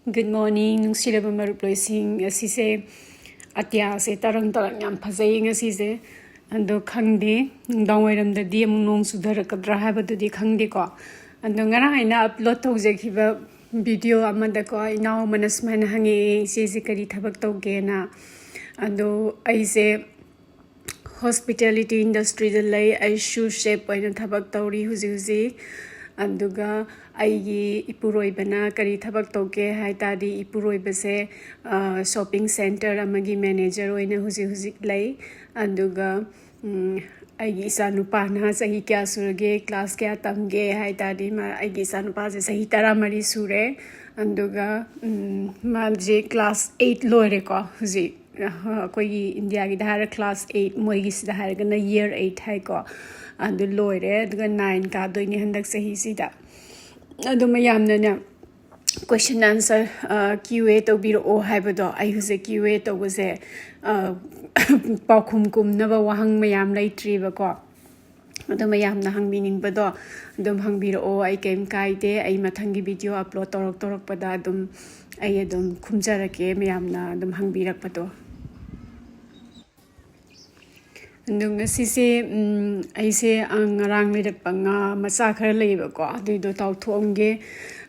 Good morning, nungsiraba maruploising asise atya se tarang yam phasai ngasise ando khangde dawairam da di amung nong sudarakadra habadudi khangde ko ando ngara haina upload tawjekhiba video amada ko inaw manasmana hangi se kari thabak tawge na ando aise hospitality industry da lay ai shoe shape oina thabak tawri huzi anduga aigi ipuroi bana kari thabak toke hai tadi ipuroi base shopping center amagi manager oina huzi lay anduga aigi sanupa na sahi kya surge class kya tamge hai tadi ma aigi sanupa se sahi tara mari sure anduga malje class 8 loire ko huzi koi india gi dahar class 8 moi gi dahar gana year 8 hai ko and loire aduga 9 ka doini handak sahi sida adu mayamna na question answer QA to biro o haibado ai huse QA to was a Paokhum kum na ba wahang mayam laitri ba ko adu mayamna hang meaning bado dum hang biro o ai kem kaide ai mathangi video upload torok pada dum ai dum khumjarake mayamna dum hang birak pado nung sise aise angarang le panga macha khar leiba ko aduido taw thomge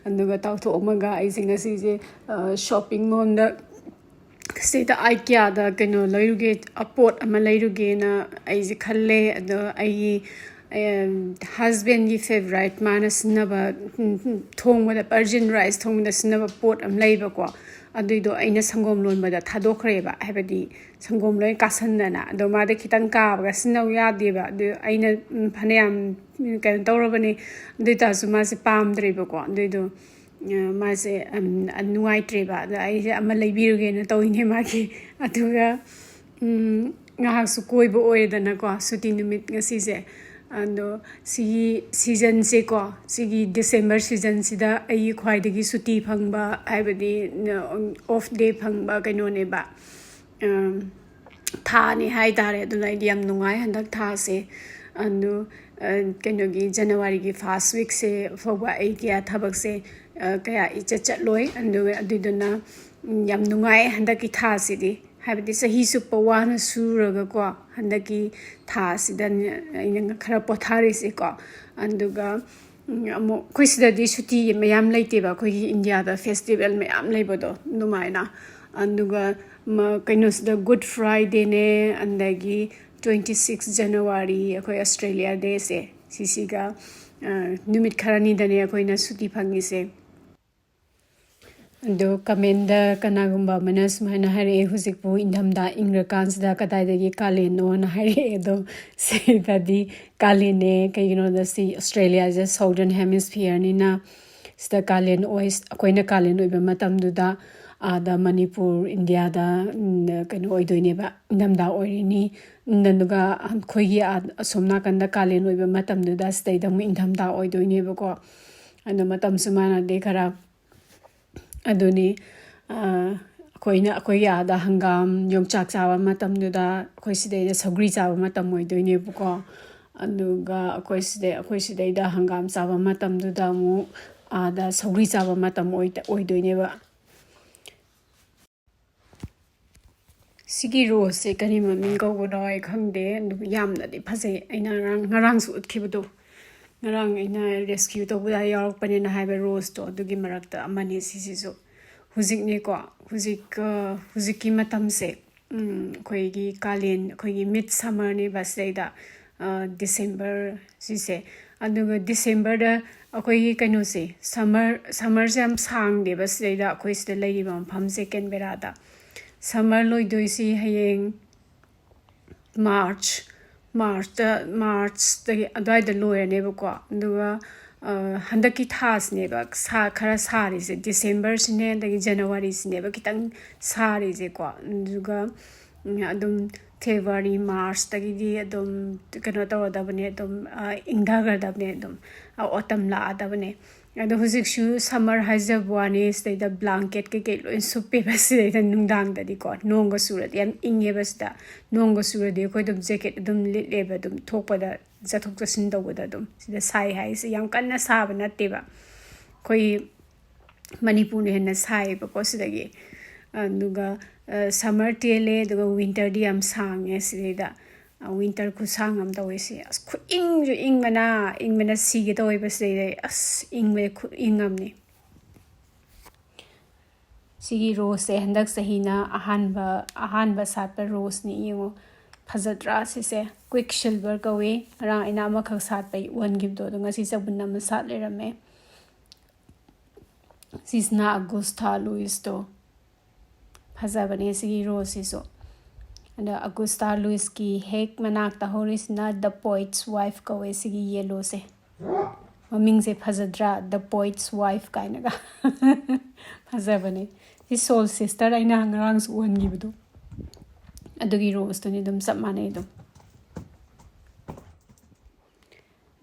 anduga taw thomaga aise ngasise shopping mall da sita IKEA da keno leiruge apot ama leiruge na aise khalle ado ai husband yi favorite manas naba thongwa da Persian rice thongwa da snaba pot am leiba ko aduido aina sangom lon bada thadokre ba habadi sangom loi kasannana do ma de khitang ka ba sinau ya de ba de aina phaneyam kan tawrabani duita su ma se pam dre ba ko duido ma se anuai tre ba da ai ama leibiruge na tawine ma ki aduga nga su koi bo oedana ko suti numit ngasi se ando si season se ko sigi December season sida ai khwaidagi suti phangba haibadi off day phangba kaino ne ba tha ni hai tare aduna yam nungai handak tha se ando kaino gi January gi first week se foba ai kya thabak se kaya icha chatloi ando aduduna yam nungai handak ki tha sidi habdi sahi su pawana suraga ko handaki tha sidan ina khara pothari se ko anduga amo kuisida di suti mayam laite ba ko India da festival mayam laibodo numaina anduga kainos da Good Friday ne andagi 26 January ko Australia day se sisiga numit kharani dane ko ina suti phangi se do kamenda kanagumba manas mana hare huzikpu indhamda ingrakansda kadaidagi kaleno na hare do sedadi kalene kayino da si Australia is a southern hemisphere ni na sta kalen ois koina kalen oiba matam duda ada Manipur India da kano oidoine ba indhamda oirini nanduga khoigi asomna kanda kalen oiba matam duda stay da mu indhamda oidoine ba ko ando matam sumana de khara aduni koina ada hangam yomchak chawa matam duda koiside da sagri chawa matam oidoine buko anuga koiside da hangam chawa matam duda mu ada sagri chawa matam oidoine ba sigi rose se kani maming ko godoi khangde yamna di phase aina ngarang su utkhibdo ngarang ina rescue to buda york panina haiba rose to dugi marakta amani sisiso huzik ne ko huziki matam se khoigi kalen khoigi mid summer ne basida December sise aduga December da khoigi kaino se summer jam sang de basida khoi se lei bam pham se ken berada summer loi doisi hayeng March the adai the lawyer never ko duga handaki thas neba sa khara sari se December sine dagi January sine ba kitang sari je ko duga adum February March dagi di adum kano taw da bane adum ingda gar da bane adum autumn la da bane ado husik shu summer haja bwani stay da blanket ke lo suppe bas da nungdang da di ko nonga surat yam inge bas da nonga surat de ko dum jacket dum le ba dum thokpa da jathok jasin da dum sida sai hai se yam kanna sa ba na te ba koi Manipur henna saibako sidagi aduga summer tele aduga winter di am sange sidida winter ku sangam tawe si as khu ing mana sige tawe ba sidida as me khu ingam ni sigi rose se handak sahina ahanba satpa rose ni yengo phajatra se quick silver kawe ra ina ma khak satpa one give do ngasi sabunna ma sat le rame sisna Augusta Louis to phajabane sigi rose so and Augusta Louis ki hek manak ta horisna the poet's wife kawe sigi yellow se maming se phajadra the poet's wife kaina ga phajabane his soul sister aina ngarang su one give do adugi rose to ni dum sap mane dum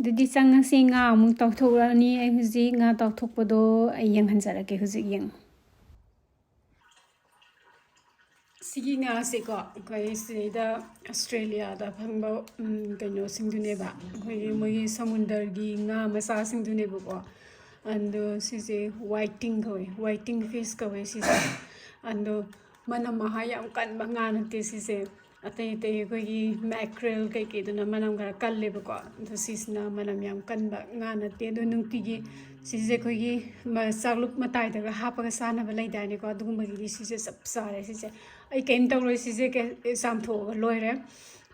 didi chang si nga mung taw thok ni ai huji nga taw thok podo ai yang hanjara ke huji yang sigi nga se ko kai se da Australia da phangbo kaino singdune ba koi moi samundar gi nga masa singdune ba ko and sise whiting fish koi sise and mana mahayam kan banga nate sise atai koi mackerel kai ke duna manam gara kalle ba ko to sisna manam yam kan ba nga nate do nungti gi sise koi gi sagluk matai da hapa ga sana ba lai dai ne ko dum gi sise sap sare sise ai kem taw loi sise ke sam tho loire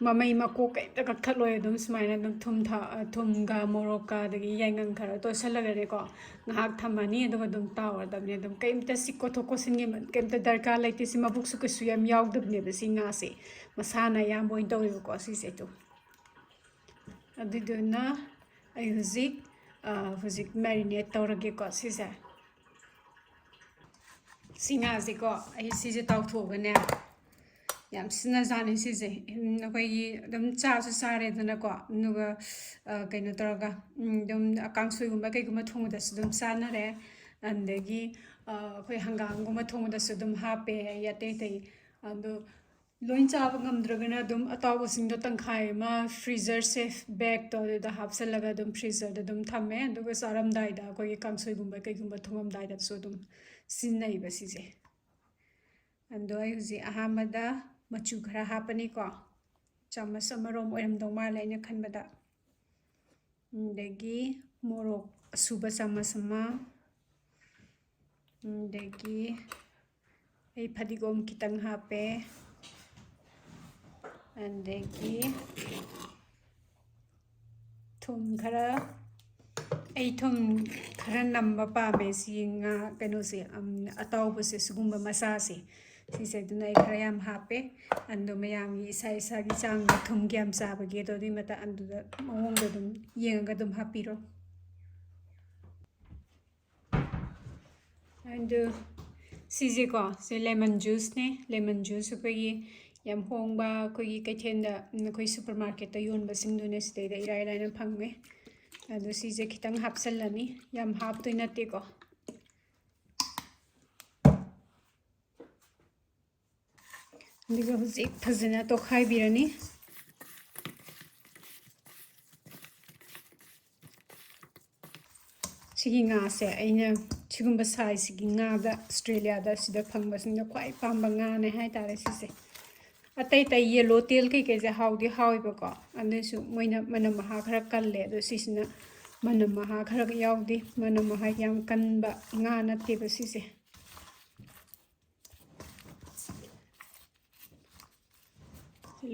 mamai mako kai ta ka khat loi dum smaina dum thum ga moroka da gi yangang khara to salaga re ko ngak thamani do dum tawar dam ne dum kem ta sikko thoko singe kem ta darka lai ti sima buk su ke su yam yaw dum ne ba singa se masana yam boin taw ko sise to adiduna ai huzik marinate tawrage ko sise singa se ko ai sise taw tho ga ne yam sina zani sise koi dum cha su sare dana ko nuga kaino taraga dum akang sui gumba kai guma thong da dum sana re andagi koi hangang guma thong da dum hape yate tai ando loin cha ngam dragana dum ataw sing do tangkhai ma freezer safe bag to da hapsal laga dum freezer da dum thame duga saram dai da koi kang sui gumba kai gumba thongam dai da so dum sinai ba sise ando ai huji ahamada machu khara hapani ko chamas amarom oiram dong ma laina khanbada degi morok suba chamas ma degi ai phadigom kitang hape andegi thum khara namba pa me singa kano se ataw bose sugumba masase sise duna ai khara yam hape ando mayam gi isa gi chang thum gyam cha ba ge do di mata andu da mawong da dum yenga dum hapiro and sise ko se lemon juice ko gi yam hongba ko gi kaithenda ko supermarket ta yon ba sing dune ste da irai na phangme adu sise kitang hapsallani yam hap to inate ko diga huzik phazana to khai birani sigi nga se aina chigumba sai sigi nga da Australia da sida phangba sing da khwai pamba nga ne hai tare sise atai yellow tail kai ke ja haudi ba ko andesu moina manam ha khara kalle do sisna manam ha khara yaudi manam ha yam kanba nga na te ba sise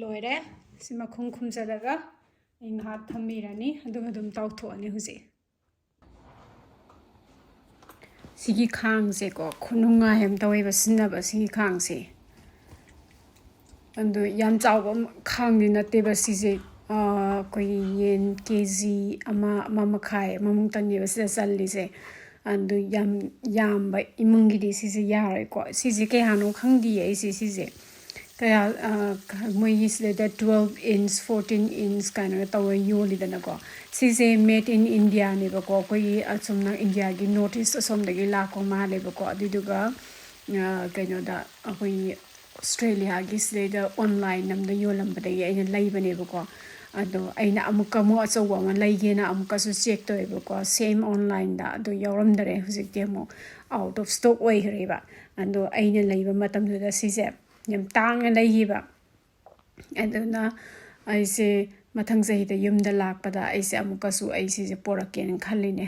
loire sima khum jalaga ing hat thamirani adum taw tho ani huji sigi khang se ko khununga hem tawi ba sinna ba sigi khang se ando yam chaw ba khang ni na te ba sise koi yen kg ama makhai mamung tan ni ba se salli se ando yam ba imungi di sise yare ko sise ke hanu khang di ai sise kaya moi isle da 12 inch 14 inch kana tawa yoli dana ko sise made in India ne ba ko koi asumna India gi notice asom da gi la ko ma le ba ko adiduga kaino da koi Australia gi sle da online nam da yolam ba da ai lai ba ne ba ko ado aina amuka mu achawa ma leigena amuka su check toeba ko same online da ado yauramdare hujikti amu out of stock oigreba ado aina leiba matamda sise yam tangna leihiba aduna aise mathang sahida yumda lakpada aise amuka su aise poraken khalline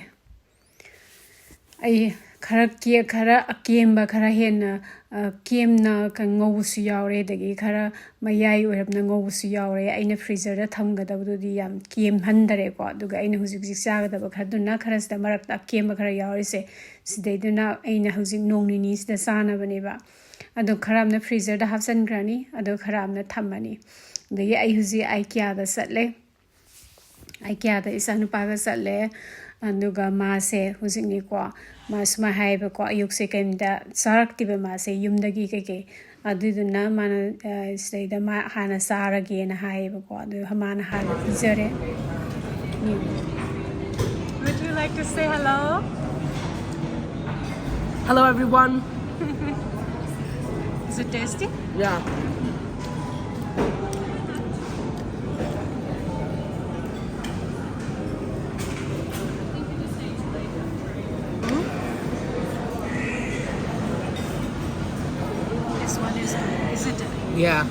ai khara akemba khara hena kemna ngawusu yaure dagi khara mayai oirabna ngawusu yaure aina freezer da thamgadabdu yam kem handare ko aduga aina hujik chagadaba khaduna khara sida marakta kemba khara yaure se sidaiduna aina hujik nongnini sida sana baneba adu kharamna freezer da hapsan grani adu kharamna thammani dagi ai huji IKEA da satle IKEA da isanu paga satle aduga mase hujikni ko masma haiba ko ayukse kemda saraktiba mase yumdagi keke aduduna mana staida ma hana sarage na haiba ko adu hamana hala pizare. Would you like to say hello? Hello everyone. Is it tasty? Yeah. This one is it? Yeah.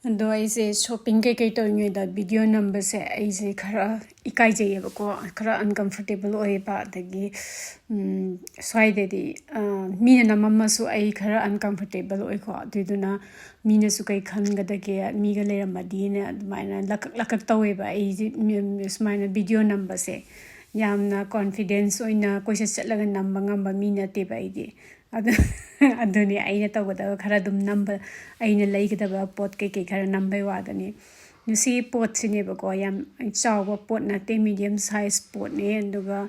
ando aise shopping ke toinge da video number se aise khara ikai jayeba ko khara uncomfortable oiba dagi swai de mina namma su ai khara uncomfortable oi ko diduna mina su kai khangadage mi ga leramadi ne admaina lakak taweba ai smaina video number se yamna confidence oina koisa chatlaga namba ngamba mina te ba idi aduni aina tawada khara dum number aina leigdaba pot ke khara number wadani nusi pot sine ba ko yam chawa pot na te medium size pot ne anduga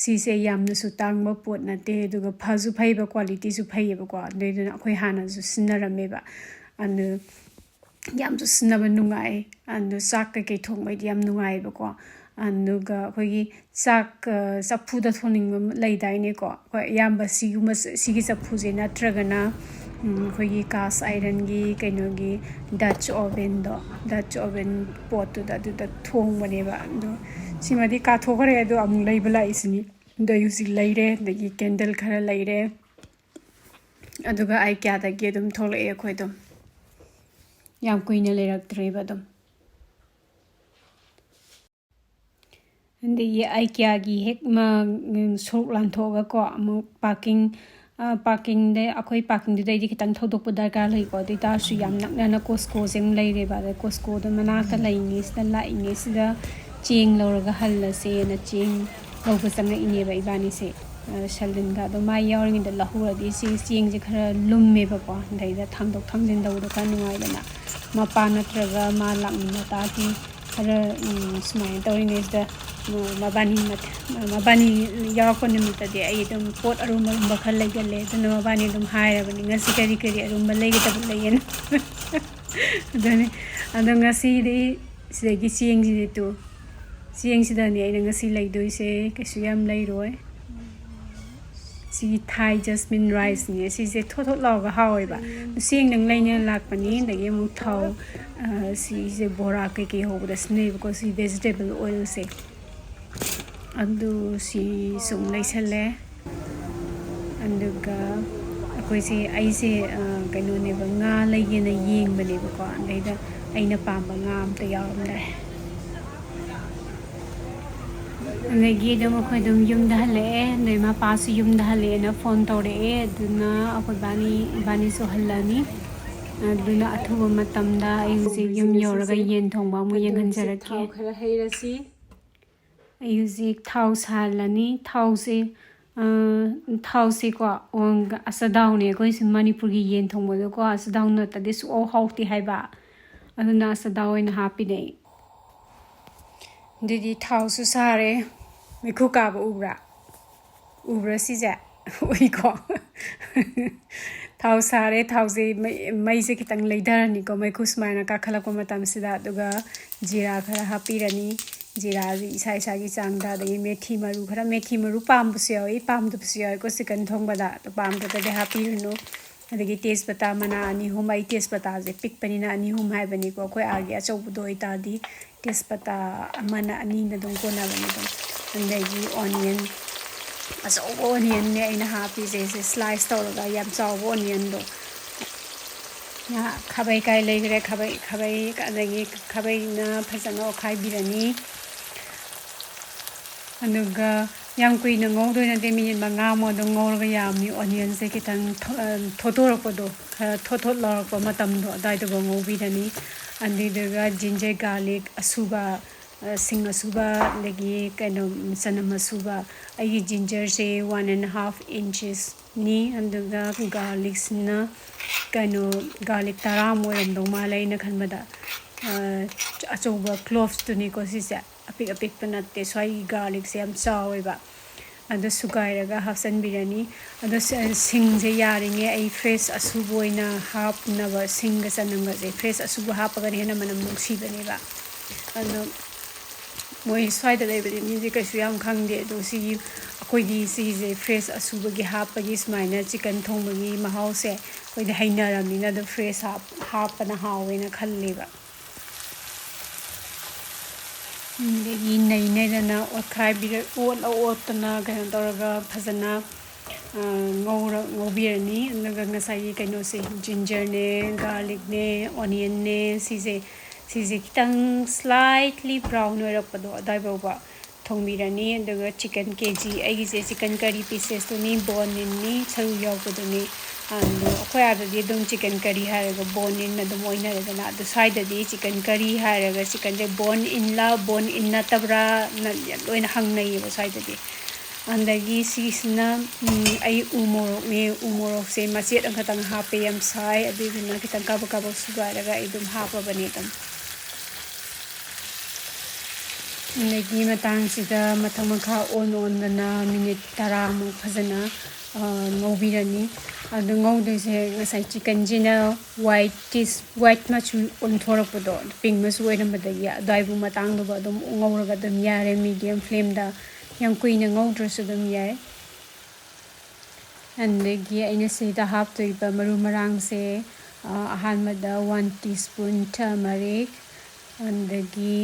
si se yam nu su tangba pot na te aduga phasu phaiba quality su phaiba ko deiduna khoi hana su sinarame ba anu yam su sinaba nungai anu sak ke thongbai yam nungai ba ko anuga khoi sak saphuda thoning leidaine ko yamba siguma sigi saphu je natragana khoi cast iron gi kainogi Dutch oven pot da thong bane ba do simadi ka thogare do amung leibala isni do yusi leire dagi candle khara leire aduga ai kya da ge dum thole e khoi dum yam kuina lerak treba dum the IKEA gi hek ma sok lan thoga ko amu parking de akoi parking de dai kitang thodok pa darkar lai ko de ta su yam nakna na Costco jeng lai re ba de Costco de mana ta lai ni sta lai ni sida ching lor ga hal la se na ching lo ba sang ni ba ibani se shalin ga do mai yaw ring de la hu di ching je khara lum me ba ko dai da thamdok thamjin da do ka nuai da na ma pa na traga ma lak ni na ta ki khara smai to ni is da mabani yarakon nimita de ai dum pot aruma bakhal legale dun mabani dum haira bani ngasi kari aruma legi tab leyen dani ngasi de segi sieng ji to sieng sida ni ai ngasi leidoi se kesu yam leiroi si Thai jasmine rice ni si se thot laga hawi ba sieng nang leine lak pani dagi mu thau si se bora ke ho da snei ko si vegetable oil se adu si sum lai sale anduga akoi si ai se kaino ne ba nga lai ye na yeng ba ne ba ko andai da aina pam ba nga am ta yaw le andai gi da mo khoi dum yum da le nei ma pa si yum da le na phone tore aduna akoi bani so hallani aduna athuba matam da ai si yum yoraga yen thong ba mu yeng han jarake khara heirasi Music house halani house ko ong asadau ne ko is Manipur gi yen thong mo ko asadau na ta this all hauti haiba aduna asadau in happy day didi house sare me ku ka ba ubra si ja uiko thau sare thau je mai je kitang leidarani ko mai khusmaina ka khala ko matam sida duga jira khara hapirani jira ji isa isa gi changda de methi maru khara methi maru pam busyo I pam du busyo ko sikan thongbada to pam da de hapirno adagi tespata mana ani hum ai tespata je pik panina ani hum hai bani ko koi agi achau budo itadi tespata mana ani na dong ko na bani dong andagi onion as onion ne ina happy je slice tawraga yam chaw onion do ya khabai kai legre khabai adagi khabai na phasana khai birani anuga yang kui na ngau do na de minute manga mo do ngau ga yam ni onion se kitang thotor ko do thothot lor ko matam do dai do ngau birani andi daga ginger garlic asuba sing asuba legi kaino sanam asuba ai ginger se 1.5 inches ni anduga garlic na kaino garlic tara mo ram do ma lai na khanbada achoba cloves to ni ko si se apik apik panatte swai garlic se am chawe ba ado sugairaga hafsan birani ado sing je yaringe ai fresh asuboina hap na ba sing ga sanam ga je fresh asubo hapaga ne na manam nuksi bane ba ado moi swai da lebri ni je ka suyam khangde do si akoi di si je fresh asubo gi hapagi smaina chicken thongmagi mahau se koi da haina ramni na do fresh hap na hawe na khalle ba degi nei nei na okhai bir ot na ga doraga phazana ngobirani naga ngasai kaino se ginger ne garlic ne onion ne sije kitang slightly brown oirapado adai bawa thongmirani daga chicken kg aigi se chicken curry pieces to ni bone ni charu yawpado ni ando akhoi adadi dum chicken curry haraga bone in na dum oina na adu side di chicken curry haraga chicken je bone in na tabra na loina hangnai ba side di andagi sisna ai umorok se machet angkatang hape yam sai adu na kitang kaba sugar raga idum hapa bani tam negi matang sida matang makha on na minute tara mu phazana ngobirani adu ngode se ngasai chicken jina white machu on thorakpodo pink masu oiramada ya daibu matang do dum ngawraga dum yare medium flame da yang kuina ngawdrasu dum yai andegi aina se da hap to iba maru marang se ahanmada 1 teaspoon turmeric andegi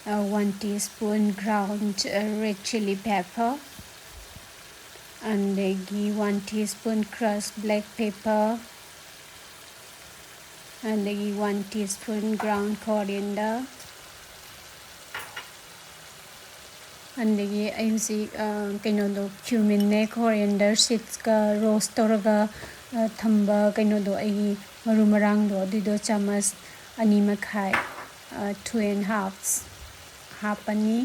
1 teaspoon ground red chili pepper andegi 1 teaspoon crushed black pepper andegi 1 teaspoon ground coriander andegi aimsi kaino do cumin ne coriander seeds ka roast toraga thamba kaino do ai maru marang do dido chamas ani makhai 2.5 hapani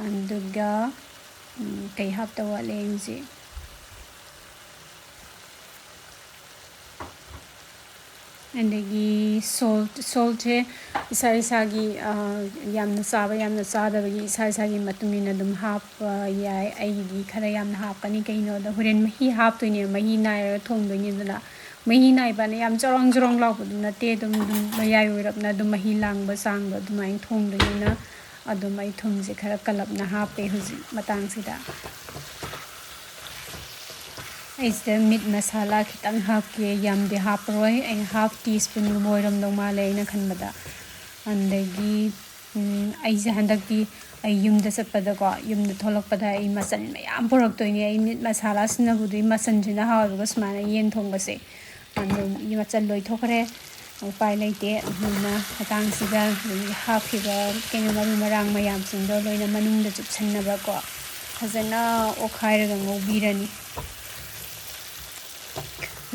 anduga kai hap tawa lengji andagi salt isari yamna saba bagi isari matungina dum hap yai aigi khara yamna hapani kaino da huren mahi hap to ne mahi naira thong do ni dana mahi nai ba ne yam jorong law bu na te dum mayai oirap na dum mahi lang ba sang ba dum ai thong do ni na adum ai thong je khara kalap na hape huji matang sida is the meat masala kitang half ke yam de half roi and half teaspoon moiram dong ma le na khanbada andagi ai je handak di ai yum da sapada ko yum da tholok pada ai masan mayam porok to ni ai meat masala sna budui masan jina ha ba smana yen thong ba se ando yi machan loi thokre upai leite na patang sida half hiba kenu maru marang mayam sing do loina manung da chup channa ba ko khazana okhai ra ngobirani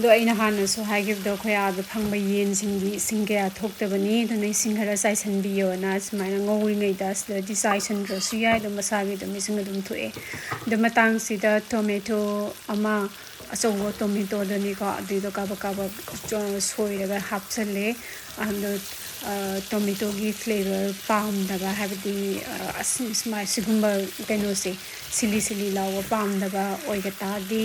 do aina hana so hagib do khoya da phangba yen singgi singya thoktabani do nei singhara sai sanbiyo na smaina ngori ngai das da disai sandra suya do masagi do mising dum thoe do matang sida tomato ama asogo tomato do ni ko adi do ka ba soiraga hapsale and tomato gi flavor palm da ba have the asma sigumba keno se sili lawa palm da ba oiga ta di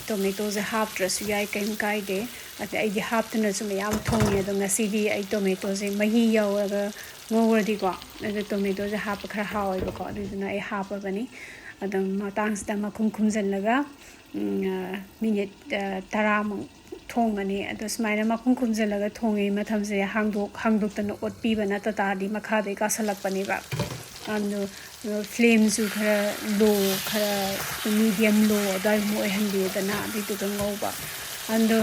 टोमेटोसे हाप्ट्रसु याई कहीं कायदे अते आई हाप्तनसु मयाम थोंगे अदो ngasiदी आई टोमेटोसे मही यावरगा ngowradi ko अदो टोमेटोसे हाप खरा हावैबको अदुना आई हापबनी अदो मतांसदा मखुम खुमजनलगा minute 10 थोंगनी अदो स्माइना मखुम खुमजनलगा थोंगे मथमसे हांगदोक्तना ओटपीबा नततादी मखादे कासलकपनीबा अदो फ्लेम सु खरा लो खरा मीडियम लो अदाय मोय हंदीदना अदुगा ngowba अदो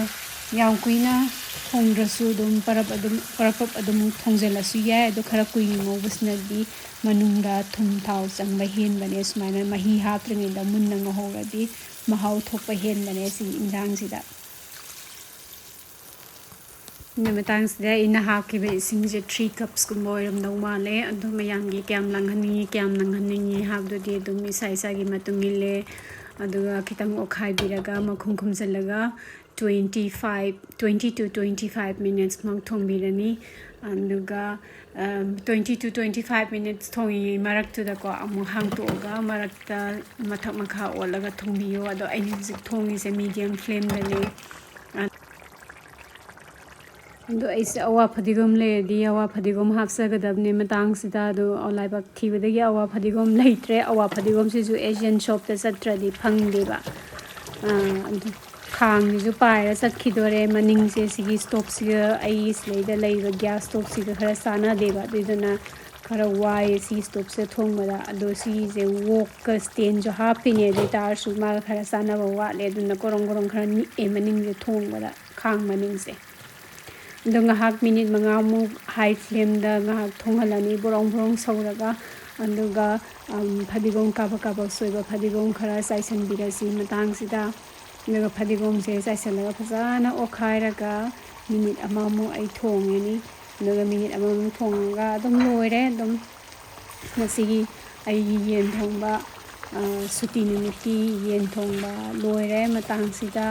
याम कुइना थोंद्रसु दुम परप अदुम थोंजलसु याय अदो खरा कुइनी ngowबसनदी मनुंगा थुम थाव चंगबा हेनबने स्माइना मही हात्रङिदा मुन्ना ngahoradi mahau thokpa हेनबने सि इंजांगसिदा नमतांगसिदा इन हाकिबे इसिंगजे 3 cups कुमबो ओइरमदौ माले अदो मयांगी क्याम लंगहनिंगी हाबदोदि दुम इसाइसागी मतुंगिले अदुगा खितंग ओखाइ बिरगा मखुम खुमजलगा 20 to 25 minutes mug थोंबिरनी अदुगा 20 to 25 minutes थोंगी मरक्तुदा को अमु हांगतोगा मरक्ता मथक मखा ओलगा थोंबियो अदो आइनि थोंगिसे मीडियम फ्लेम दने अदो ऐसे अवा फदिगोम लेदी अवा फदिगोम हापसगदबने मतांगसिदा अदो अलाइबक थीबदगी अवा फदिगोम लेट्रे अवा फदिगोम सिजु एशियन शॉप ते सत्रदी फंगदेबा अदो खांगजु पायरा सखिदोरे मनिंगसे सिगी स्टोव सिगा आई स्लेदा लेइबा गैस स्टोव सिगा खरा साना देबा दिदना खरा वाई सी स्टोव से थोंगबदा अदो सीजे वोक का स्टेन जो हापिने देतार सु मा खरा साना वाले दुना कोरंग कोरंग खरा नि ए मनिंगजे थोंगबदा खांग मनिंगसे अदो ngahak minute mangamu high flame da ngahak thonghalani borong borong sauraga अदुगा फदिगोम काबा सोइबा फदिगोम खरा साइसन बिरसी मतंग सिदा अदुगा फदिगोम से साइसनलगा फजाना ओखाइरगा मिनिट अमामु आई थोंगेनी अदुगा मिनिट अमामु थोंगा अदुम लोइरे अदुम मसिगी आई येन थोंबा सुती निमिति येन थोंबा लोइरे मतंग सिदा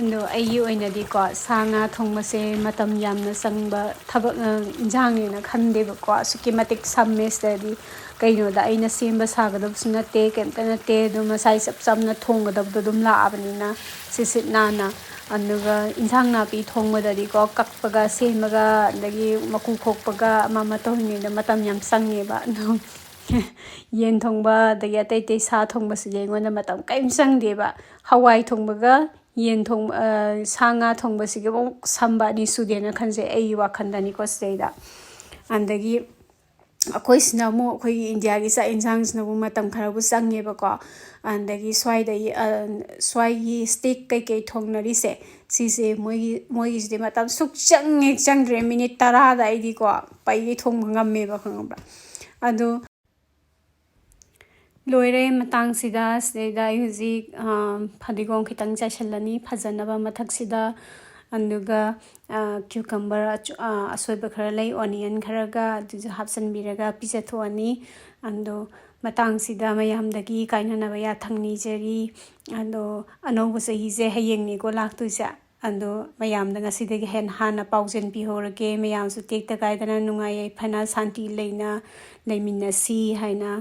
अदो आई ओइनदी को सांगा थोंबसे मतम यामना संगबा थबक इंजांगेना खंदेबको असुकी मतिक सम्मेसददी कइनोदा आइना सेमबा सागदबसु नते केमता नते दो मसाइ सब सबना थोंगदबदो दुम लाबनिना सिसित नाना अदुगा इंजांग नापी थोंबददी को कक्पगा सेमगा अदगी मकु खोकपगा मामा तोंगेना मतम याम संगेबा अदो येन थोंबा दगी अतै तै सा थोंबसु जेंगोना मतम काइम संगदेबा हवाई थोंबगा येन थोंग सांगा थोंबसिगे संबानी सुदेना खनसे आई वाखंदानी को सेदा अंदगी अखोइसना मो अखोइ इंडिया की सा इंजांगसना मो मतम खराबु संगेबको अंदगी स्वाइगी स्टिक कई थोंगनरिसे सिसे मोई सिदे मतम सुक चंगरे मिनिट 10 दा आइदी को पाइगी थोंग ngамमेबा खंगबा अदो लोइरे मतंगसिदा सेदा हुजी फदिगोम खितंग चाइसलनी फजनबा मथक्सिदा अदुगा क्यूकम्बर असोइबा खरा लै ओनियन खरागा दुजु हापसनबिरगा पिजथोनी अदो मतंगसिदा मयामदगी काइननबा या थंगनिजरी अदो अनौब सहीजे हयेंगनिको लाक्तुइसा अदो मयामदा ngasiदगी हेन हाना पाउजन पिहोरगे मयामसु टेक्ता काइदना नुंगाय फना शांति लेना लेमिनसी हाइना